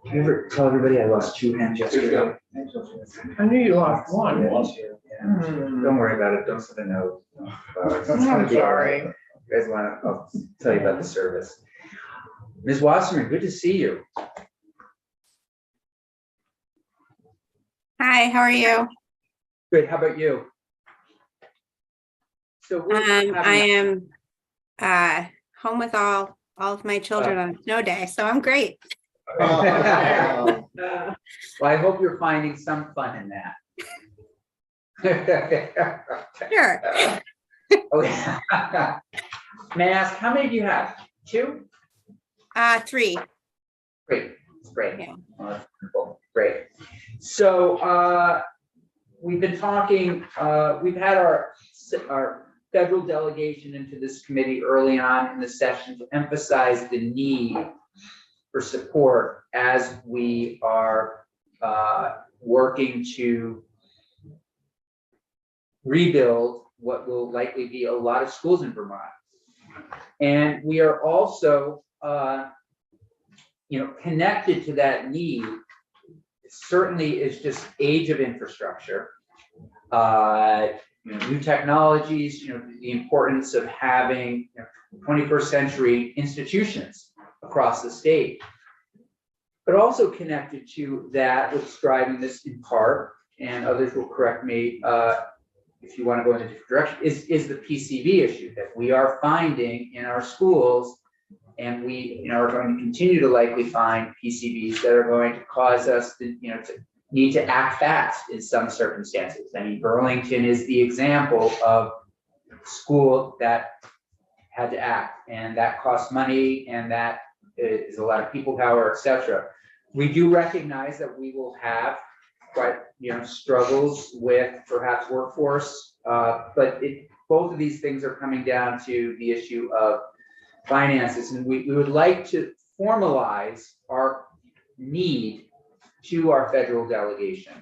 Did you ever tell everybody I lost 2 hens yesterday? I knew you lost one. Yeah, Don't worry about it. Don't send a note. It's gonna I'm be all sorry. right. You guys want to? I'll tell you about the service. Ms. Wasserman, good to see you. Hi, how are you? Good. How about you? So we're I am home with all of my children on a snow day, so I'm great. Well, I hope you're finding some fun in that. Sure. Oh, yeah. May I ask, how many do you have? 2? 3. Great, that's great. Yeah. That's wonderful. Great. So we've been talking, we've had our federal delegation into this committee early on in the session to emphasize the need for support as we are working to rebuild what will likely be a lot of schools in Vermont. And we are also connected to that need. Certainly is just age of infrastructure, new technologies, the importance of having 21st century institutions across the state, but also connected to that, what's driving this in part, and others will correct me if you want to go in a different direction, is the PCV issue that we are finding in our schools. And we are going to continue to likely find PCVs that are going to cause us to need to act fast in some circumstances. I mean, Burlington is the example of school that had to act, and that costs money, and that is a lot of people power, etc. We do recognize that we will have quite struggles with perhaps workforce, but both of these things are coming down to the issue of finances, and we would like to formalize our need to our federal delegation.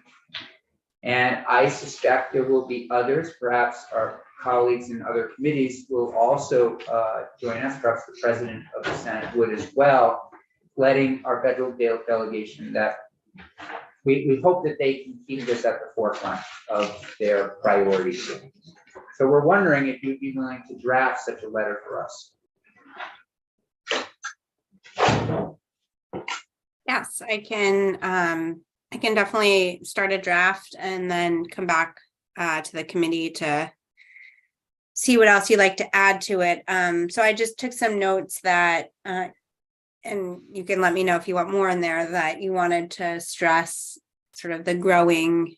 And I suspect there will be others, perhaps our colleagues in other committees will also join us, perhaps the president of the Senate would as well, letting our federal delegation that we hope that they can keep this at the forefront of their priorities. So we're wondering if you'd be willing to draft such a letter for us. Yes, I can definitely start a draft and then come back to the committee to see what else you'd like to add to it. So I just took some notes that, and you can let me know if you want more in there, that you wanted to stress sort of the growing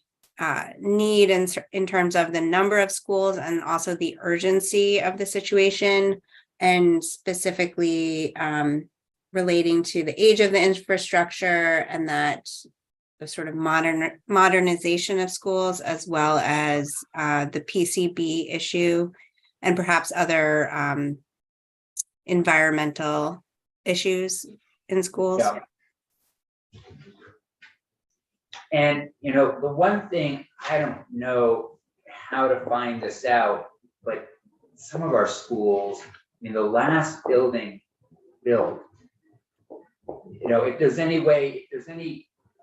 need in terms of the number of schools and also the urgency of the situation, and specifically relating to the age of the infrastructure, and that the sort of modernization of schools, as well as the PCB issue, and perhaps other environmental issues in schools. Yeah. And the one thing, I don't know how to find this out, but some of our schools, the last building built, if there's any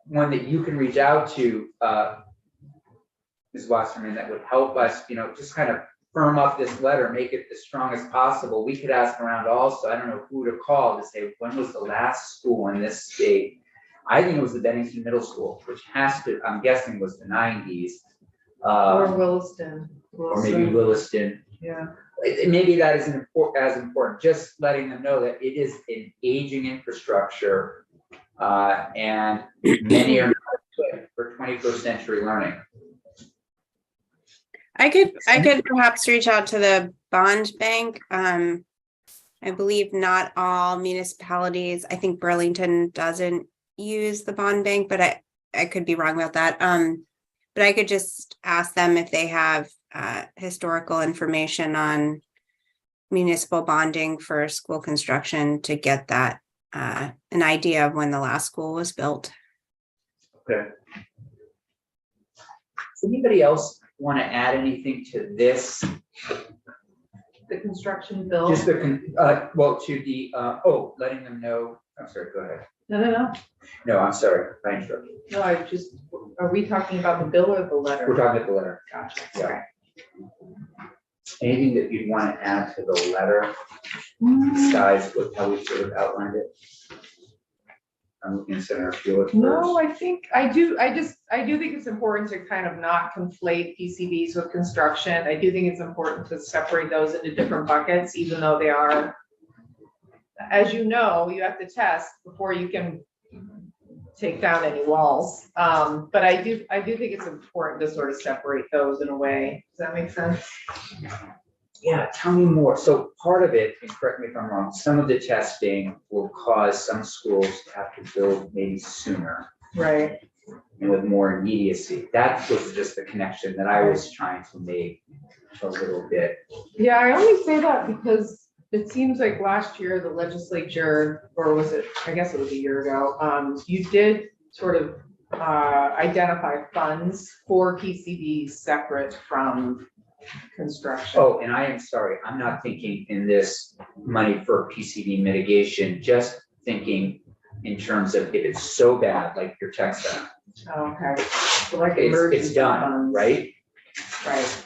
one that you can reach out to, Ms. Wasserman, that would help us, just kind of firm up this letter, make it as strong as possible. We could ask around also. I don't know who to call to say, when was the last school in this state? I think it was the Bennington Middle School, which I'm guessing was the 90s. Or Williston. Or maybe Williston. Yeah. Maybe that isn't as important, just letting them know that it is an aging infrastructure, and many are not equipped for 21st century learning. I could perhaps reach out to the bond bank. I believe not all municipalities, I think Burlington doesn't use the bond bank, but I could be wrong about that. But I could just ask them if they have historical information on municipal bonding for school construction to get that an idea of when the last school was built. Okay. Does anybody else want to add anything to this? The construction bill. Just to the letting them know. I'm sorry, go ahead. No. No, I'm sorry, I interrupted. No, are we talking about the bill or the letter? We're talking about the letter. Gotcha. Yeah. Anything that you'd want to add to the letter besides what, how we sort of outlined it? I'm looking at Senator Buick No, first. I think, I do think it's important to kind of not conflate PCBs with construction. I do think it's important to separate those into different buckets, even though they are, as you know, you have to test before you can take down any walls. But I do think it's important to sort of separate those in a way. Does that make sense? Yeah, tell me more. So part of it, and correct me if I'm wrong, some of the testing will cause some schools to have to build maybe sooner Right. and with more immediacy. That was just the connection that I was trying to make a little bit. Yeah, I only say that because it seems like last year, the legislature, or was it, I guess it was a year ago, you did sort of identify funds for PCBs separate from construction. Oh, and I am sorry, I'm not thinking in this money for PCB mitigation, just thinking in terms of if it's so bad, like your tech center. Oh, okay. So like It's emergency done, funds. right? Right.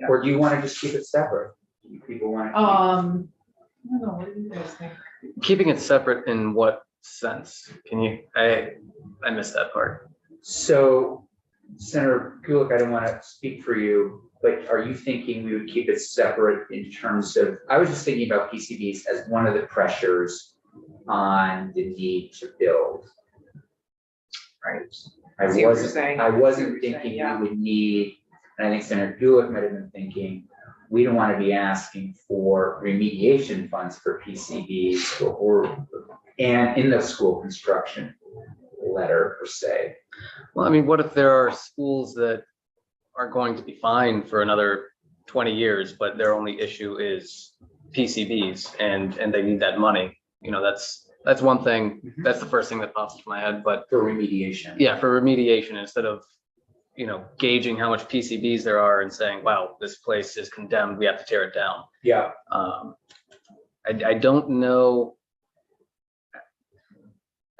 Or do you want to just keep it separate? Do people want to? I don't know, what do you guys think? Keeping it separate in what sense? Can you, I missed that part. So Senator Gulick, I don't want to speak for you, but are you thinking we would keep it separate in terms of, I was just thinking about PCBs as one of the pressures on the need to build. Right. I see what you're saying. I I see what wasn't you're thinking saying, yeah. we would need, and I think Senator Gulick might have been thinking, we don't want to be asking for remediation funds for PCBs and in the school construction letter per se. Well, I mean, what if there are schools that are going to be fine for another 20 years, but their only issue is PCBs and they need that money? You know, that's one thing. That's the first thing that pops into my head, but For remediation. yeah, for remediation, instead of, you know, gauging how much PCBs there are and saying, wow, this place is condemned, we have to tear it down. Yeah. I don't know.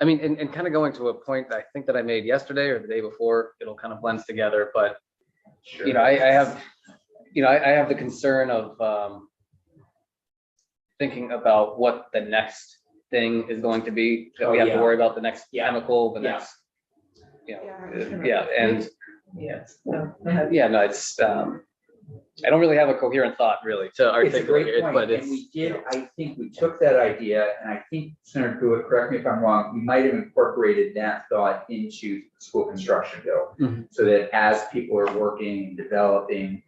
I mean, and kind of going to a point that I think that I made yesterday or the day before, it'll kind of blends together, but Sure. you know, I have, you know, I have the concern of thinking about what the next thing is going to be, that we have to worry about, the next chemical, the next, you know, yeah, and Yes. No, go ahead. yeah, no, it's, I don't really have a coherent thought really to It's a articulate great it, point, but and it's, we did, I think we took that idea, and I think, Senator Pruitt, correct me if I'm wrong, we might have incorporated that thought into the school construction bill. Mhm. So that as people are working and developing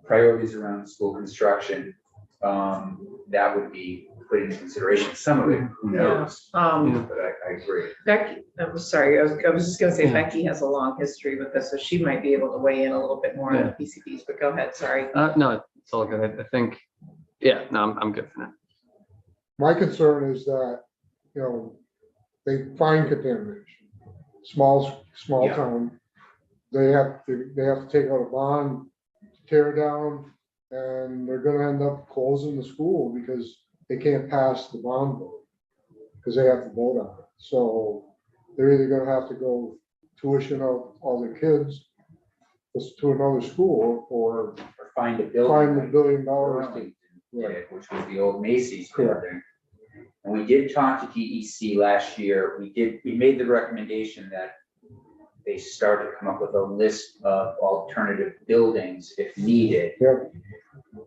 priorities around school construction, that would be put into consideration. Some of it, who knows? But I agree. Becky, I'm sorry, I was just gonna say Yeah. Becky has a long history with this, so she might be able to weigh in a little bit more on the PCBs, but go ahead, sorry. no, it's all good. I think, yeah, no, I'm good for now. My concern is that, you know, they find contamination, small Yeah. town. They have to take out a bond, tear it down, and they're gonna end up closing the school because they can't pass the bond vote. Because they have to vote on it. So they're either gonna have to go tuition out all the kids to another school or Or find a building. find the like $1 billion. Burlington did, which was the old Macy's Correct. building. And we did talk to DEC last year. We made the recommendation that they start to come up with a list of alternative buildings if needed. Yep.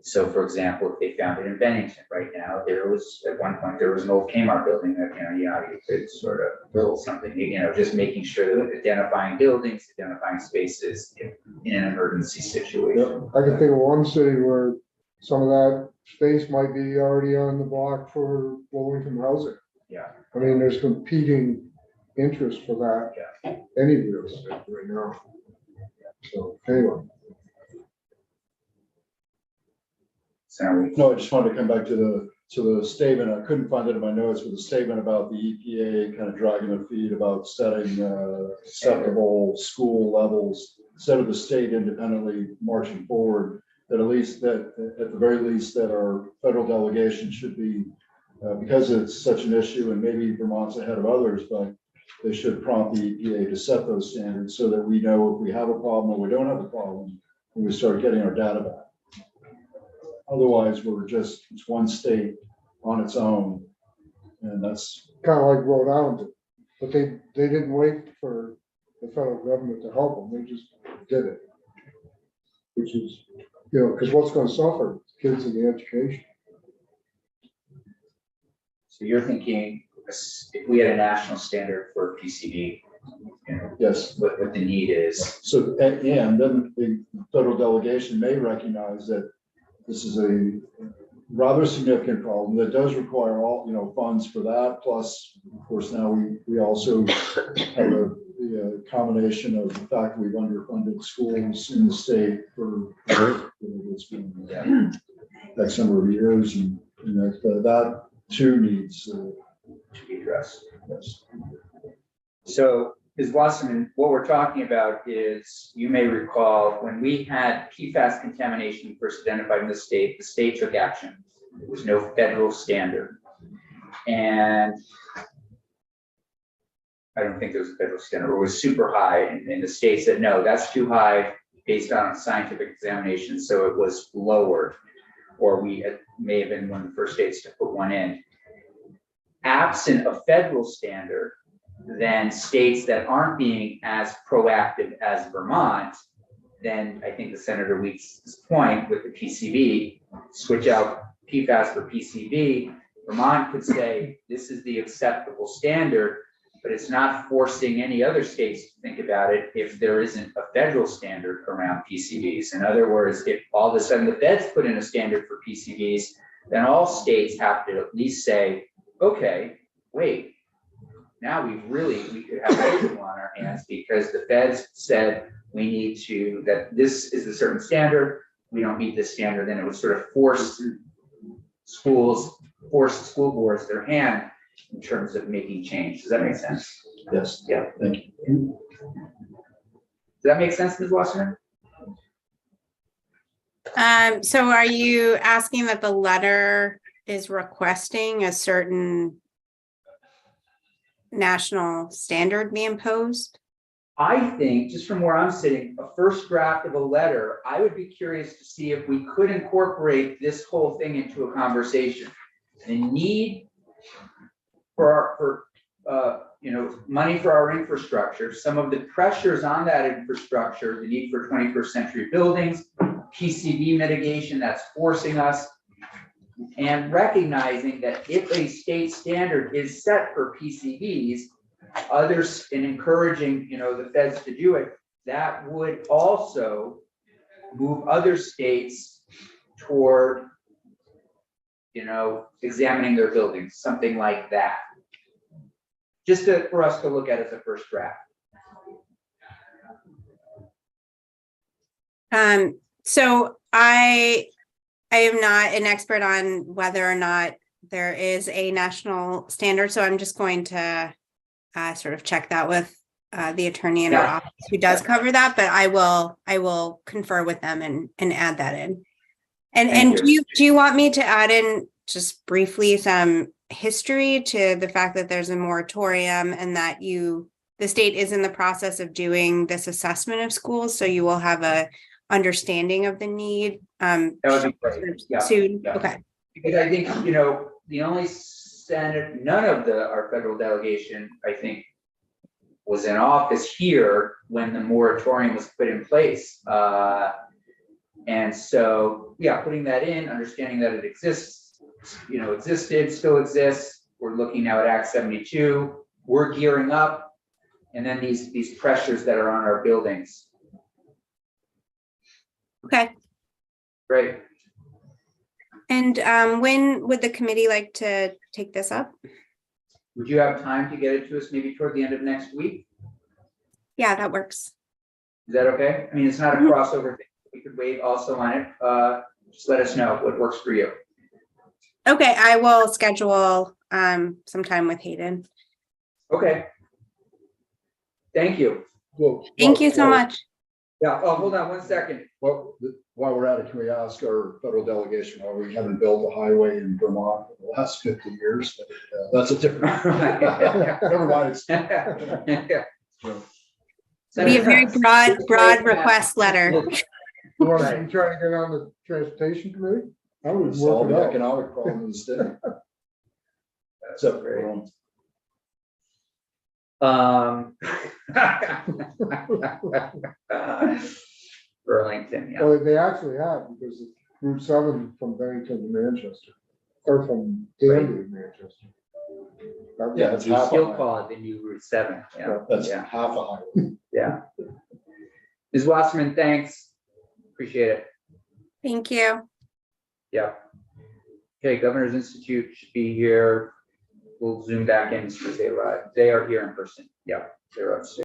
So for example, if they found it in Bennington right now, there was, at one point, there was an old Kmart building that, you could sort of build something, just making sure that identifying buildings, identifying spaces in an emergency situation. I can think of one city where some of that space might be already on the block for low-income housing. Yeah. I mean, there's competing interest for that, any real estate right now. So, anyway. So we No, I just wanted to come back to the statement. I couldn't find it in my notes, but the statement about the EPA kind of dragging their feet about setting acceptable school levels instead of the state independently marching forward, that at the very least that our federal delegation should be because it's such an issue, and maybe Vermont's ahead of others, but they should prompt the EPA to set those standards so that we know if we have a problem or we don't have a problem when we start getting our data back. Otherwise, it's one state on its own, and that's, Kind of like Rhode Island did, but they didn't wait for the federal government to help them, they just did it. Which is, because what's gonna suffer? Kids in the education. So you're thinking if we had a national standard for PCB, yes. what the need is. So, and then the federal delegation may recognize that this is a rather significant problem that does require all, funds for that. Plus, of course, now we also have the combination of the fact that we've underfunded schools in the state for it's been X number of years, and that too needs To be addressed. yes. So, Ms. Wasserman, what we're talking about is, you may recall, when we had PFAS contamination first identified in the state took action. There was no federal standard. And I don't think there was a federal standard, it was super high, and the state said, no, that's too high based on scientific examination, so it was lowered. Or may have been one of the first states to put one in. Absent a federal standard, then states that aren't being as proactive as Vermont, then I think the Senator Weeks' point with the PCB, switch out PFAS for PCB, Vermont could say, this is the acceptable standard, but it's not forcing any other states to think about it if there isn't a federal standard around PCBs. In other words, if all of a sudden the feds put in a standard for PCBs, then all states have to at least say, okay, wait, now we could have an issue on our hands because the feds said we need to, that this is a certain standard, we don't meet this standard, then it would sort of force school boards their hand in terms of making change. Does that make sense? Yes. Yeah. Thank you. Does that make sense, Ms. Wasserman? So are you asking that the letter is requesting a certain national standard be imposed? I think, just from where I'm sitting, a first draft of a letter, I would be curious to see if we could incorporate this whole thing into a conversation. The need for money for our infrastructure, some of the pressures on that infrastructure, the need for 21st century buildings, PCB mitigation that's forcing us, and recognizing that if a state standard is set for PCBs, others, and encouraging, the feds to do it, that would also move other states toward, examining their buildings, something like that. Just for us to look at as a first draft. So I am not an expert on whether or not there is a national standard, so I'm just going to sort of check that with the attorney in our office who does cover that, but I will confer with them and add that in. And do you want me to add in just briefly some history to the fact that there's a moratorium and that the state is in the process of doing this assessment of schools, so you will have a understanding of the need That would be great. Yeah, soon? yeah. Okay. Because I think, the only Senate, none of our federal delegation, I think, was in office here when the moratorium was put in place. And so, yeah, putting that in, understanding that it exists, existed, still exists. We're looking now at Act 72. We're gearing up. And then these pressures that are on our buildings. Okay. Great. And when would the committee like to take this up? Would you have time to get it to us maybe toward the end of next week? Yeah, that works. Is that okay? I mean, it's not a crossover thing. We could wait also on it. Just let us know what works for you. Okay, I will schedule some time with Hayden. Okay. Thank you. Thank you so much. Yeah, oh, hold on one second. Well, while we're at it, can we ask our federal delegation why we haven't built a highway in Vermont for the last 50 years? That's a different. Never mind. Be a very broad request letter. You want Right. to try to get on the transportation committee? I would Solve work it the out. economic problem of the state. Except for Rome. Burlington, yeah. Well, they actually have, because it's Route 7 from Bennington to Manchester, or from Danby to Manchester. That Yeah, was- it's You half a still highway. call it the new Route 7, yeah, That's yeah, half a highway. yeah. Ms. Wasserman, thanks. Appreciate it. Thank you. Yeah. Okay, Governor's Institute should be here. We'll zoom back in as soon as they arrive. They are here in person. Yeah, they're upstairs.